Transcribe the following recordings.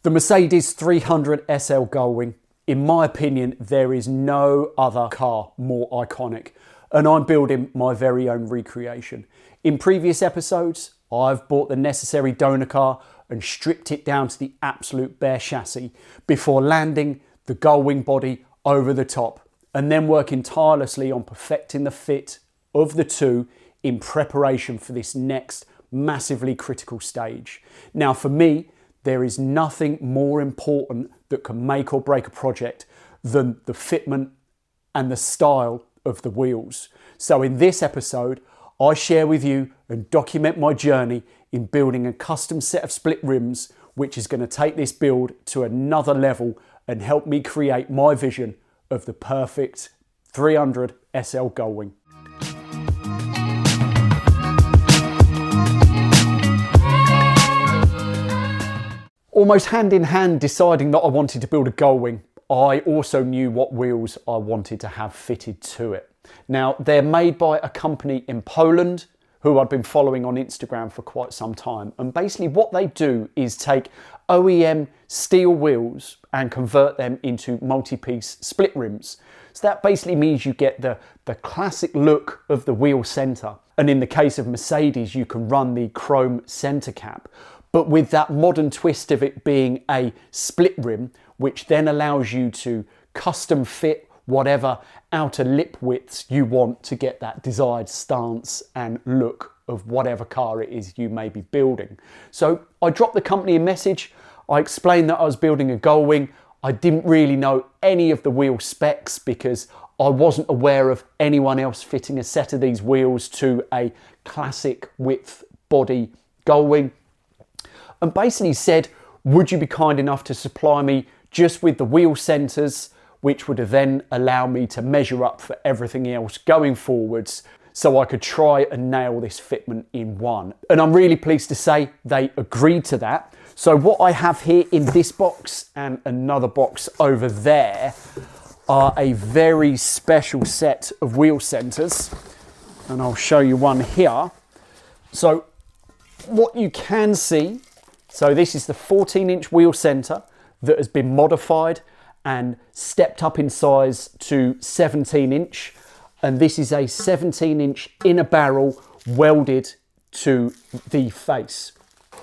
The Mercedes 300 SL Gullwing, in my opinion, there is no other car more iconic, and I'm building my very own recreation. In previous episodes, I've bought the necessary donor car and stripped it down to the absolute bare chassis before landing the Gullwing body over the top, and then working tirelessly on perfecting the fit of the two in preparation for this next massively critical stage. Now for me, there is nothing more important that can make or break a project than the fitment and the style of the wheels. So in this episode, I share with you and document my journey in building a custom set of split rims, which is going to take this build to another level and help me create my vision of the perfect 300 SL Gullwing. Almost hand in hand deciding that I wanted to build a Gullwing, I also knew what wheels I wanted to have fitted to it. Now, they're made by a company in Poland who I've been following on Instagram for quite some time. And basically what they do is take OEM steel wheels and convert them into multi-piece split rims. So that basically means you get the classic look of the wheel centre. And in the case of Mercedes, you can run the chrome centre cap, but with that modern twist of it being a split rim, which then allows you to custom fit whatever outer lip widths you want to get that desired stance and look of whatever car it is you may be building. So I dropped the company a message. I explained that I was building a Gullwing. I didn't really know any of the wheel specs because I wasn't aware of anyone else fitting a set of these wheels to a classic width body Gullwing. And basically said, would you be kind enough to supply me just with the wheel centres, which would then allow me to measure up for everything else going forwards so I could try and nail this fitment in one. And I'm really pleased to say they agreed to that. So what I have here in this box and another box over there are a very special set of wheel centres. And I'll show you one here. So what you can see, so this is the 14-inch wheel centre that has been modified and stepped up in size to 17-inch. And this is a 17-inch inner barrel welded to the face.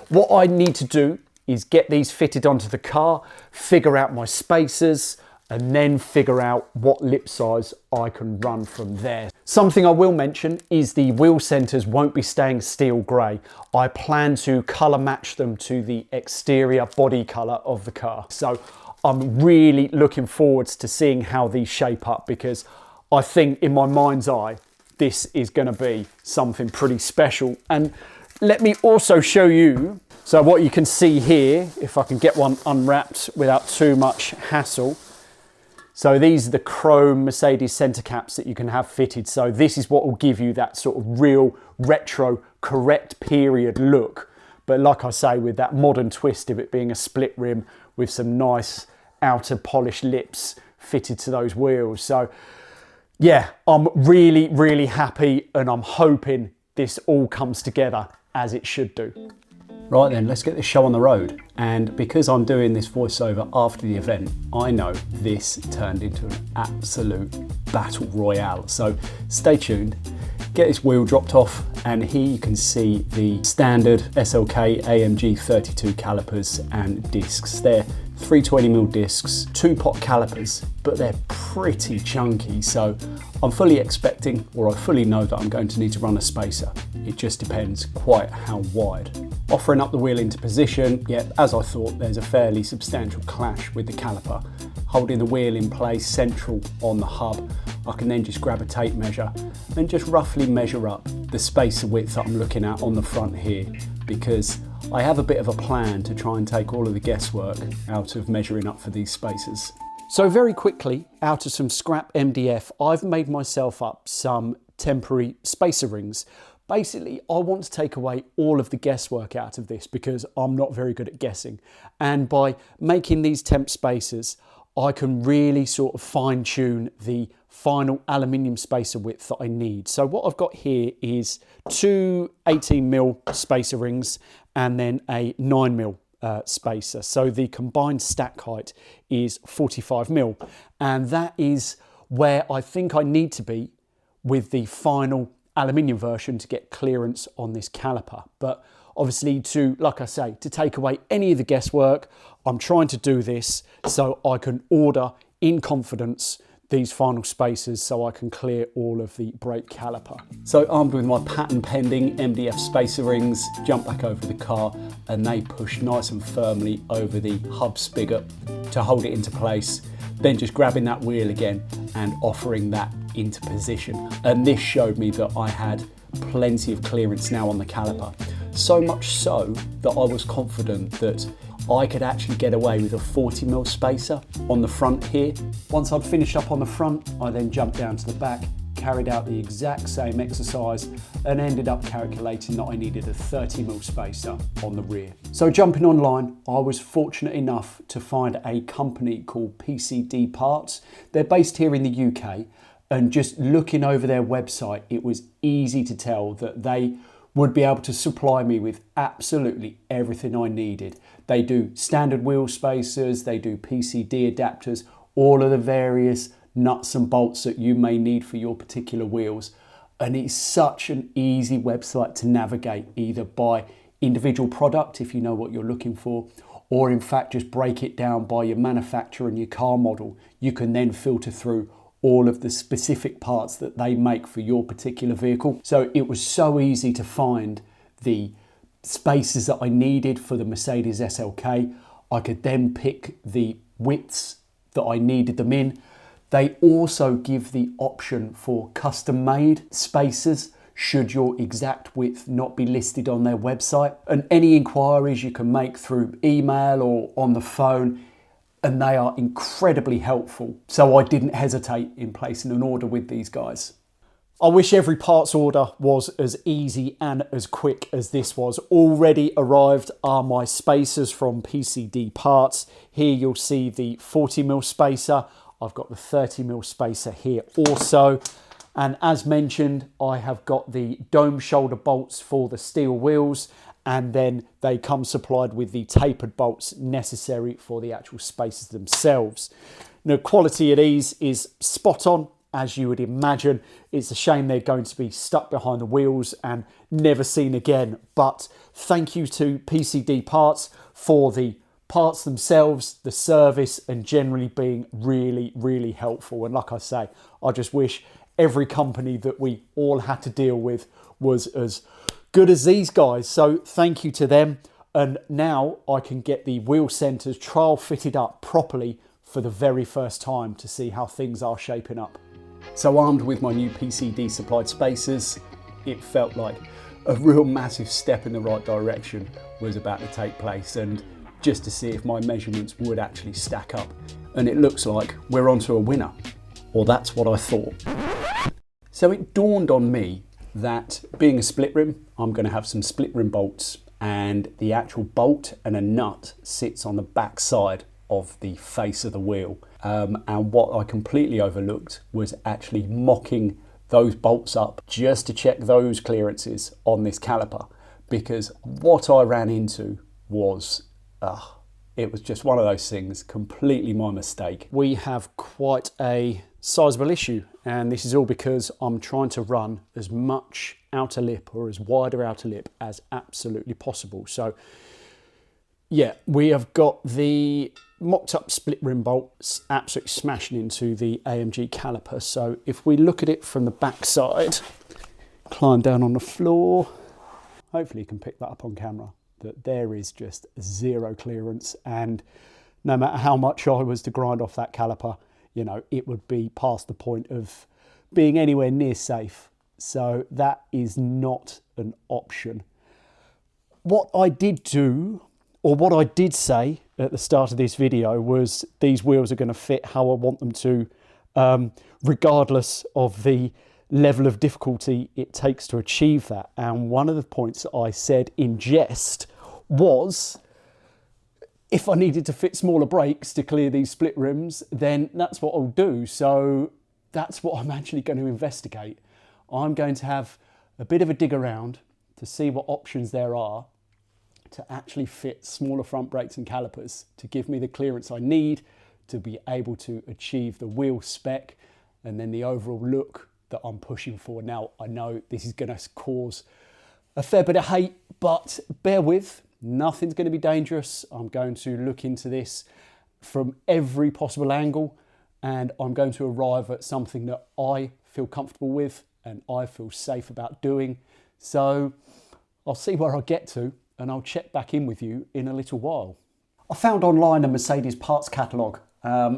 What I need to do is get these fitted onto the car, figure out my spacers, and then figure out what lip size I can run from there. Something I will mention is the wheel centres won't be staying steel grey. I plan to colour match them to the exterior body colour of the car. So I'm really looking forward to seeing how these shape up, because I think in my mind's eye, this is going to be something pretty special. And let me also show you, so what you can see here, if I can get one unwrapped without too much hassle. So these are the chrome Mercedes centre caps that you can have fitted. So this is what will give you that sort of real retro, correct period look. But like I say, with that modern twist of it being a split rim with some nice outer polished lips fitted to those wheels. So yeah, I'm really, really happy, and I'm hoping this all comes together as it should do. Right then, let's get this show on the road. And because I'm doing this voiceover after the event, I know this turned into an absolute battle royale. So stay tuned, get this wheel dropped off, and here you can see the standard SLK AMG 32 calipers and discs. They're 320mm discs, 2-pot calipers, but they're pretty chunky. So I'm fully expecting, or I fully know that I'm going to need to run a spacer. It just depends quite how wide. Offering up the wheel into position, yet as I thought, there's a fairly substantial clash with the caliper. Holding the wheel in place central on the hub, I can then just grab a tape measure and just roughly measure up the spacer width that I'm looking at on the front here, because I have a bit of a plan to try and take all of the guesswork out of measuring up for these spacers. So very quickly, out of some scrap MDF, I've made myself up some temporary spacer rings. Basically, I want to take away all of the guesswork out of this because I'm not very good at guessing. And by making these temp spacers, I can really sort of fine tune the final aluminium spacer width that I need. So what I've got here is two 18mm spacer rings and then a 9mm spacer. So the combined stack height is 45mm, and that is where I think I need to be with the final aluminium version to get clearance on this caliper. But obviously, like I say, to take away any of the guesswork, I'm trying to do this so I can order in confidence these final spacers so I can clear all of the brake caliper. So armed with my patent pending MDF spacer rings, jump back over the car, and they push nice and firmly over the hub spigot to hold it into place. Then just grabbing that wheel again and offering that into position. And this showed me that I had plenty of clearance now on the caliper. So much so that I was confident that I could actually get away with a 40mm spacer on the front here. Once I'd finished up on the front, I then jumped down to the back, carried out the exact same exercise, and ended up calculating that I needed a 30mm spacer on the rear. So jumping online, I was fortunate enough to find a company called PCD Parts. They're based here in the UK, and just looking over their website, it was easy to tell that they would be able to supply me with absolutely everything I needed. They do standard wheel spacers, they do PCD adapters, all of the various nuts and bolts that you may need for your particular wheels. And it's such an easy website to navigate, either by individual product if you know what you're looking for, or in fact just break it down by your manufacturer and your car model. You can then filter through all of the specific parts that they make for your particular vehicle. So it was so easy to find the spacers that I needed for the Mercedes SLK. I could then pick the widths that I needed them in. They also give the option for custom made spacers should your exact width not be listed on their website. And any inquiries you can make through email or on the phone, and they are incredibly helpful. So I didn't hesitate in placing an order with these guys. I wish every parts order was as easy and as quick as this was. Already arrived are my spacers from PCD Parts. Here you'll see the 40mm spacer. I've got the 30mm spacer here also. And as mentioned, I have got the dome shoulder bolts for the steel wheels, and then they come supplied with the tapered bolts necessary for the actual spacers themselves. Now, quality of these is spot on, as you would imagine. It's a shame they're going to be stuck behind the wheels and never seen again. But thank you to PCD Parts for the parts themselves, the service, and generally being really, really helpful. And like I say, I just wish every company that we all had to deal with was as good as these guys. So thank you to them. And now I can get the wheel centers trial fitted up properly for the very first time to see how things are shaping up. So armed with my new PCD supplied spacers, it felt like a real massive step in the right direction was about to take place, and just to see if my measurements would actually stack up. And it looks like we're onto a winner, or that's what I thought. So it dawned on me that being a split rim, I'm going to have some split rim bolts, and the actual bolt and a nut sits on the back side of the face of the wheel. And what I completely overlooked was actually mocking those bolts up just to check those clearances on this caliper, because what I ran into was, it was just one of those things, completely my mistake. We have quite a sizable issue, and this is all because I'm trying to run as much outer lip, or as wider outer lip as absolutely possible. So yeah, we have got the mocked up split rim bolts absolutely smashing into the AMG caliper. So if we look at it from the back side, climb down on the floor, hopefully you can pick that up on camera, that there is just zero clearance, and no matter how much I was to grind off that caliper, you know, it would be past the point of being anywhere near safe. So that is not an option. What I did do, or what I did say at the start of this video, was these wheels are going to fit how I want them to, regardless of the level of difficulty it takes to achieve that. And one of the points that I said in jest was, if I needed to fit smaller brakes to clear these split rims, then that's what I'll do. So that's what I'm actually going to investigate. I'm going to have a bit of a dig around to see what options there are to actually fit smaller front brakes and calipers to give me the clearance I need to be able to achieve the wheel spec and then the overall look that I'm pushing for. Now, I know this is going to cause a fair bit of hate, but bear with, nothing's going to be dangerous. I'm going to look into this from every possible angle, and I'm going to arrive at something that I feel comfortable with and I feel safe about doing. So I'll see where I get to, and I'll check back in with you in a little while. I found online a Mercedes parts catalogue.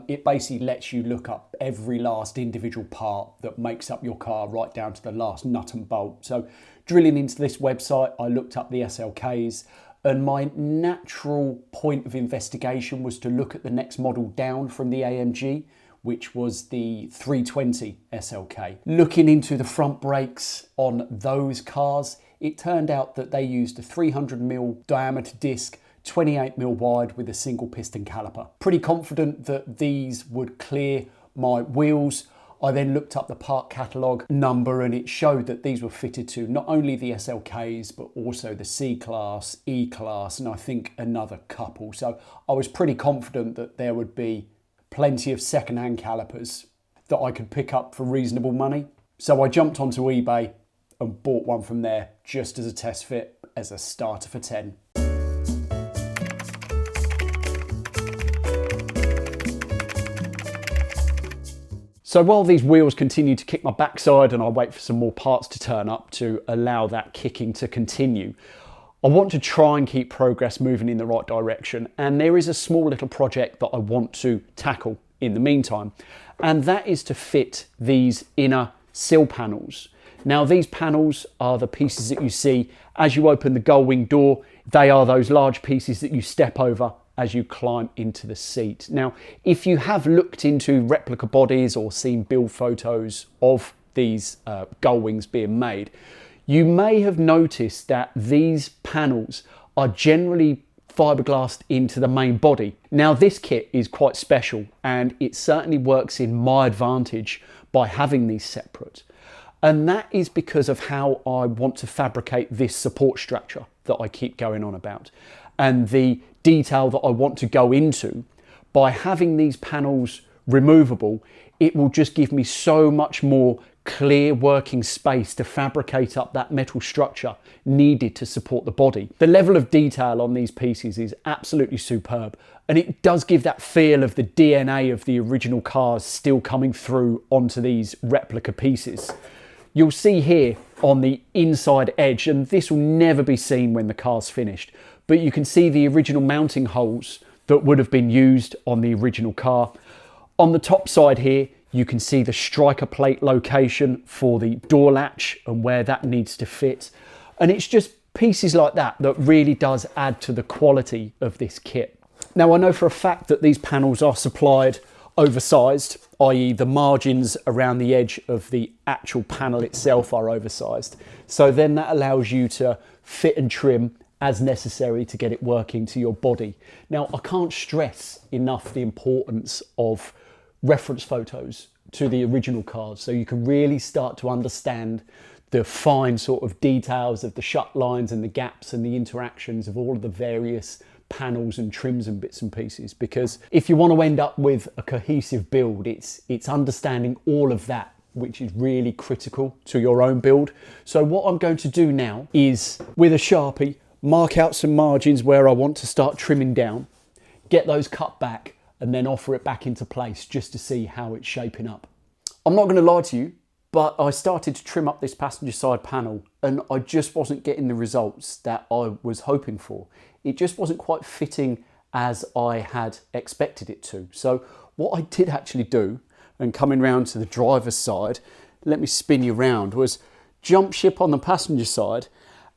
It basically lets you look up every last individual part that makes up your car, right down to the last nut and bolt. So drilling into this website, I looked up the SLKs, and my natural point of investigation was to look at the next model down from the AMG, which was the 320 SLK. Looking into the front brakes on those cars, it turned out that they used a 300mm diameter disc, 28mm wide with a single piston caliper. Pretty confident that these would clear my wheels. I then looked up the part catalogue number, and it showed that these were fitted to not only the SLKs but also the C-Class, E-Class, and I think another couple. So I was pretty confident that there would be plenty of second-hand calipers that I could pick up for reasonable money. So I jumped onto eBay and bought one from there just as a test fit, as a starter for 10. So while these wheels continue to kick my backside and I wait for some more parts to turn up to allow that kicking to continue, I want to try and keep progress moving in the right direction. And there is a small little project that I want to tackle in the meantime, and that is to fit these inner sill panels. Now, these panels are the pieces that you see as you open the Gullwing door. They are those large pieces that you step over as you climb into the seat. Now, if you have looked into replica bodies or seen build photos of these Gullwings being made, you may have noticed that these panels are generally fiberglassed into the main body. Now, this kit is quite special, and it certainly works in my advantage by having these separate. And that is because of how I want to fabricate this support structure that I keep going on about, and the detail that I want to go into. By having these panels removable, it will just give me so much more clear working space to fabricate up that metal structure needed to support the body. The level of detail on these pieces is absolutely superb, and it does give that feel of the DNA of the original cars still coming through onto these replica pieces. You'll see here on the inside edge, and this will never be seen when the car's finished, but you can see the original mounting holes that would have been used on the original car. On the top side here, you can see the striker plate location for the door latch and where that needs to fit. And it's just pieces like that that really does add to the quality of this kit. Now, I know for a fact that these panels are supplied oversized, i.e. the margins around the edge of the actual panel itself are oversized. So then that allows you to fit and trim as necessary to get it working to your body. Now, I can't stress enough the importance of reference photos to the original cars, so you can really start to understand the fine sort of details of the shut lines and the gaps and the interactions of all of the various panels and trims and bits and pieces. Because if you want to end up with a cohesive build, it's understanding all of that which is really critical to your own build. So what I'm going to do now is, with a Sharpie, mark out some margins where I want to start trimming down, get those cut back, and then offer it back into place just to see how it's shaping up. I'm not going to lie to you, but I started to trim up this passenger side panel and I just wasn't getting the results that I was hoping for. It just wasn't quite fitting as I had expected it to. So what I did actually do, and coming round to the driver's side, let me spin you round, was jump ship on the passenger side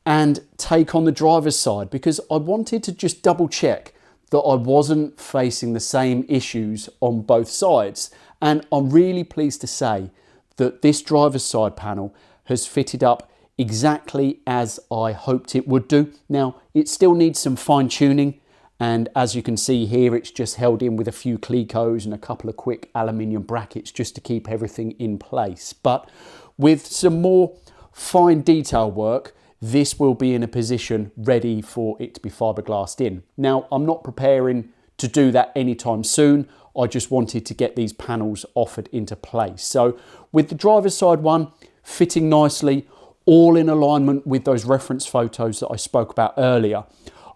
and take on the driver's side, because I wanted to just double check that I wasn't facing the same issues on both sides. And I'm really pleased to say that this driver's side panel has fitted up exactly as I hoped it would do. Now, it still needs some fine tuning, and as you can see here, it's just held in with a few clecos and a couple of quick aluminium brackets just to keep everything in place. But with some more fine detail work, this will be in a position ready for it to be fiberglassed in. Now, I'm not preparing to do that anytime soon. I just wanted to get these panels offered into place. So with the driver's side one fitting nicely, all in alignment with those reference photos that I spoke about earlier,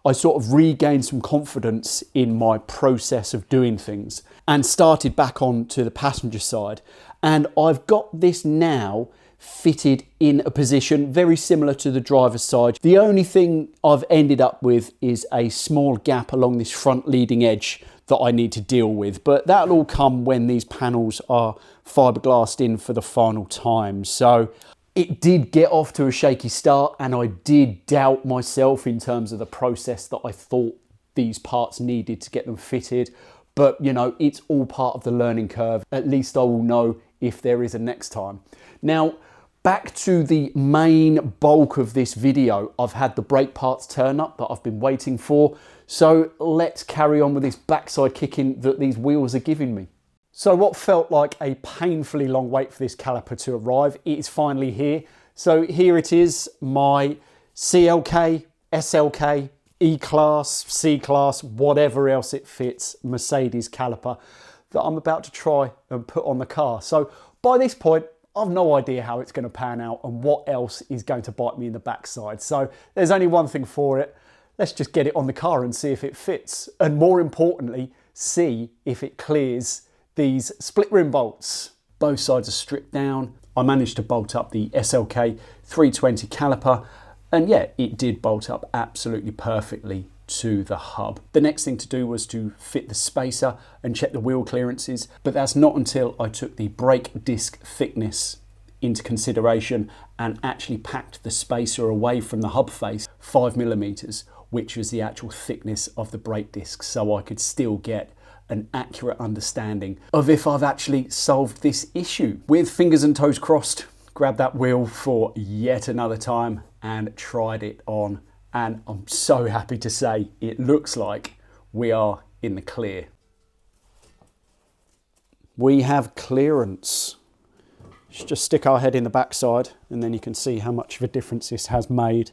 I sort of regained some confidence in my process of doing things and started back on to the passenger side. And I've got this now fitted in a position very similar to the driver's side. The only thing I've ended up with is a small gap along this front leading edge that I need to deal with, but that'll all come when these panels are fiberglassed in for the final time. So it did get off to a shaky start, and I did doubt myself in terms of the process that I thought these parts needed to get them fitted. But you know, it's all part of the learning curve. At least I will know if there is a next time. Now, back to the main bulk of this video. I've had the brake parts turn up that I've been waiting for. So let's carry on with this backside kicking that these wheels are giving me. So what felt like a painfully long wait for this caliper to arrive, it is finally here. So here it is, my CLK, SLK, E-Class, C-Class, whatever else it fits, Mercedes caliper that I'm about to try and put on the car. So by this point, I've no idea how it's going to pan out and what else is going to bite me in the backside. So there's only one thing for it. Let's just get it on the car and see if it fits. And more importantly, see if it clears these split rim bolts. Both sides are stripped down. I managed to bolt up the SLK 320 caliper, and yeah, it did bolt up absolutely perfectly to the hub. The next thing to do was to fit the spacer and check the wheel clearances, but that's not until I took the brake disc thickness into consideration and actually packed the spacer away from the hub face 5mm, which was the actual thickness of the brake disc, so I could still get an accurate understanding of if I've actually solved this issue. With fingers and toes crossed, grabbed that wheel for yet another time and tried it on, and I'm so happy to say it looks like we are in the clear. We have clearance. Let's just stick our head in the backside and then you can see how much of a difference this has made.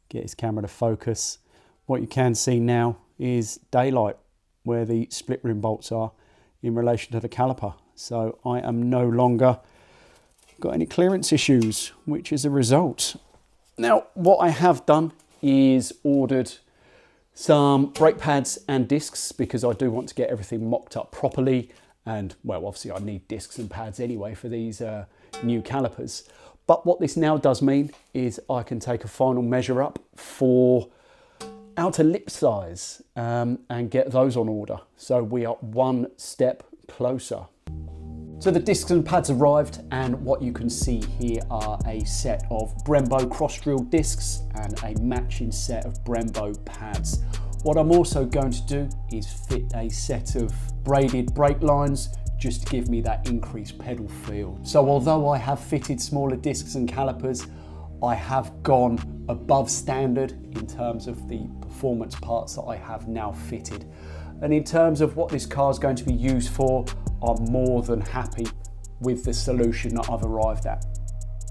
Get his camera to focus. What you can see now is daylight where the split rim bolts are in relation to the caliper. So I am no longer got any clearance issues, which is a result. Now, what I have done is ordered some brake pads and discs because I do want to get everything mocked up properly. And well, obviously I need discs and pads anyway for these new calipers. But what this now does mean is I can take a final measure up for outer lip size and get those on order. So we are one step closer. So the discs and pads arrived, and what you can see here are a set of Brembo cross drill discs and a matching set of Brembo pads. What I'm also going to do is fit a set of braided brake lines just to give me that increased pedal feel. So although I have fitted smaller discs and calipers, I have gone above standard in terms of the performance parts that I have now fitted. And in terms of what this car is going to be used for, I'm more than happy with the solution that I've arrived at.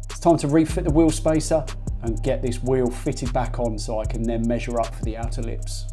It's time to refit the wheel spacer and get this wheel fitted back on so I can then measure up for the outer lips.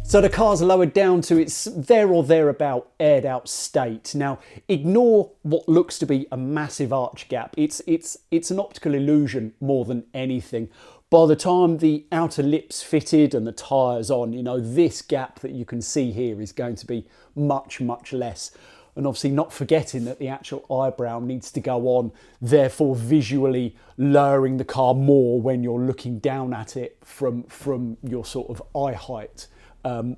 So the car's lowered down to its there or thereabout aired out state. Now, ignore what looks to be a massive arch gap. It's an optical illusion more than anything. By the time the outer lips fitted and the tyres on, you know, this gap that you can see here is going to be much, much less. And obviously not forgetting that the actual eyebrow needs to go on, therefore visually lowering the car more when you're looking down at it from your sort of eye height.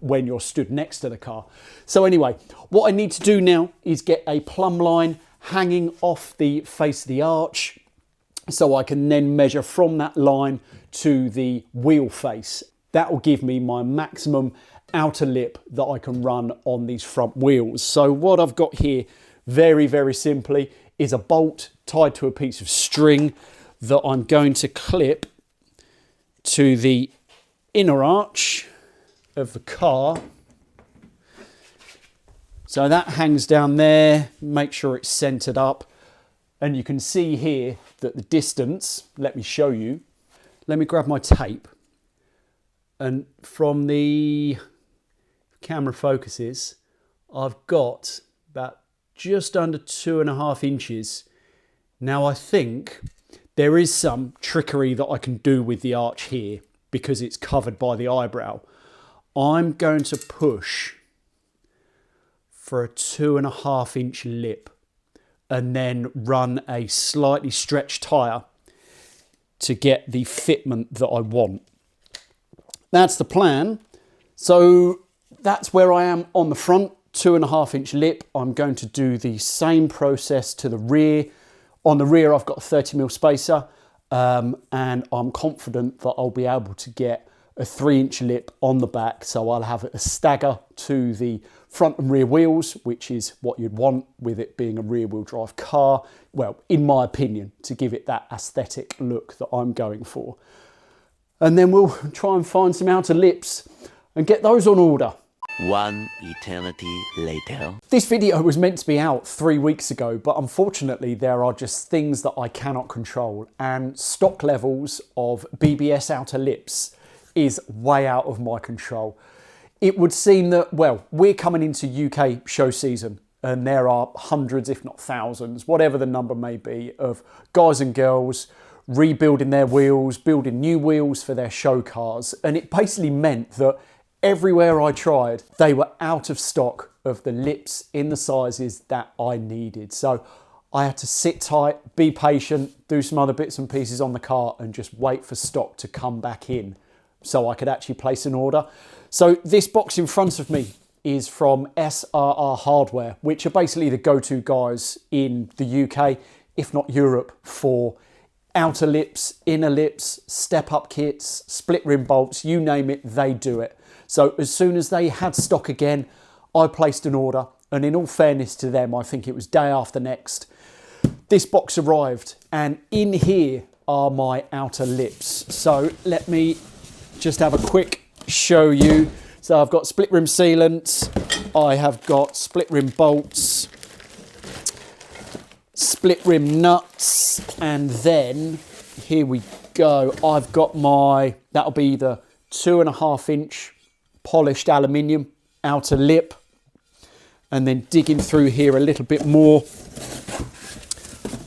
When you're stood next to the car. So anyway, what I need to do now is get a plumb line hanging off the face of the arch so I can then measure from that line to the wheel face. That will give me my maximum outer lip that I can run on these front wheels. So what I've got here, very, very simply, is a bolt tied to a piece of string that I'm going to clip to the inner arch of the car. So that hangs down there, make sure it's centered up. And you can see here that the distance, let me show you, let me grab my tape, and from the camera focuses, I've got about just under 2.5 inches. Now I think there is some trickery that I can do with the arch here because it's covered by the eyebrow. I'm going to push for a 2.5 inch lip and then run a slightly stretched tyre to get the fitment that I want. That's the plan. So that's where I am on the front, 2.5 inch lip. I'm going to do the same process to the rear. On the rear, I've got a 30mm spacer, and I'm confident that I'll be able to get a 3-inch lip on the back. So I'll have a stagger to the front and rear wheels, which is what you'd want with it being a rear wheel drive car. Well, in my opinion, to give it that aesthetic look that I'm going for. And then we'll try and find some outer lips and get those on order. One eternity later. This video was meant to be out 3 weeks ago, but unfortunately there are just things that I cannot control, and stock levels of BBS outer lips is way out of my control. It would seem that, well, we're coming into UK show season and there are hundreds, if not thousands, whatever the number may be, of guys and girls rebuilding their wheels, building new wheels for their show cars. And it basically meant that everywhere I tried, they were out of stock of the lips in the sizes that I needed. So I had to sit tight, be patient, do some other bits and pieces on the car and just wait for stock to come back in so I could actually place an order. So this box in front of me is from SRR Hardware, which are basically the go-to guys in the UK, if not Europe, for outer lips, inner lips, step-up kits, split rim bolts, you name it, they do it. So as soon as they had stock again, I placed an order, and in all fairness to them, I think it was day after next, this box arrived, and in here are my outer lips. So let me just have a quick show you. So I've got split rim sealants, I have got split rim bolts, split rim nuts, and then here we go. I've got my, that'll be the 2.5 inch polished aluminium outer lip, and then digging through here a little bit more,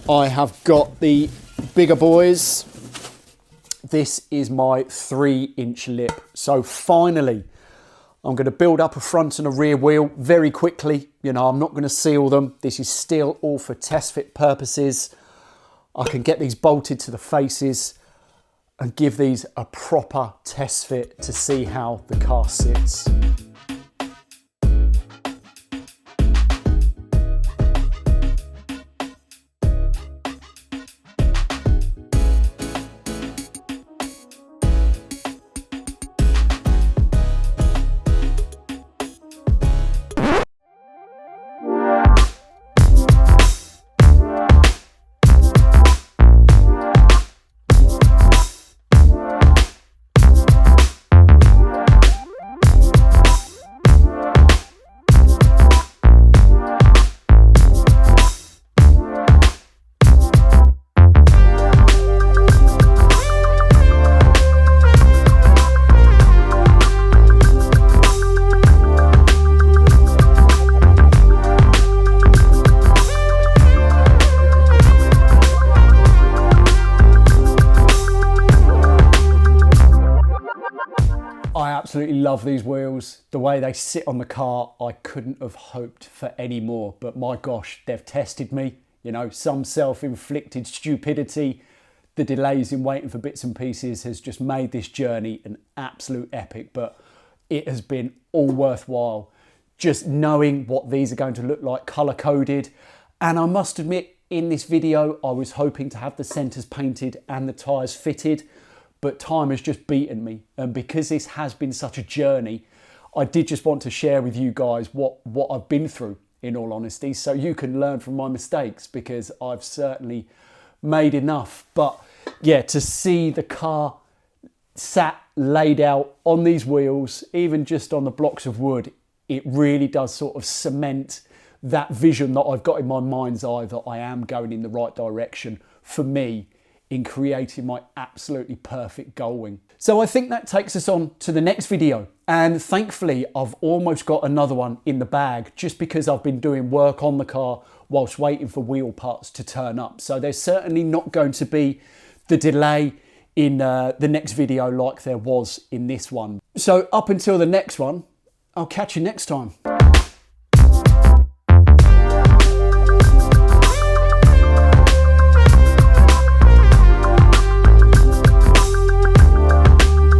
I have got the bigger boys. This is my 3-inch lip. So finally, I'm going to build up a front and a rear wheel very quickly. You know, I'm not going to seal them. This is still all for test fit purposes. I can get these bolted to the faces and give these a proper test fit to see how the car sits. I absolutely love these wheels. The way they sit on the car, I couldn't have hoped for any more. But my gosh, they've tested me. You know, some self-inflicted stupidity, the delays in waiting for bits and pieces has just made this journey an absolute epic. But it has been all worthwhile. Just knowing what these are going to look like colour-coded. And I must admit, in this video, I was hoping to have the centres painted and the tyres fitted. But time has just beaten me, and because this has been such a journey, I did just want to share with you guys what I've been through, in all honesty, so you can learn from my mistakes, because I've certainly made enough. But yeah, to see the car sat laid out on these wheels, even just on the blocks of wood, it really does sort of cement that vision that I've got in my mind's eye that I am going in the right direction for me in creating my absolutely perfect Gullwing. So I think that takes us on to the next video. And thankfully, I've almost got another one in the bag just because I've been doing work on the car whilst waiting for wheel parts to turn up. So there's certainly not going to be the delay in the next video like there was in this one. So up until the next one, I'll catch you next time.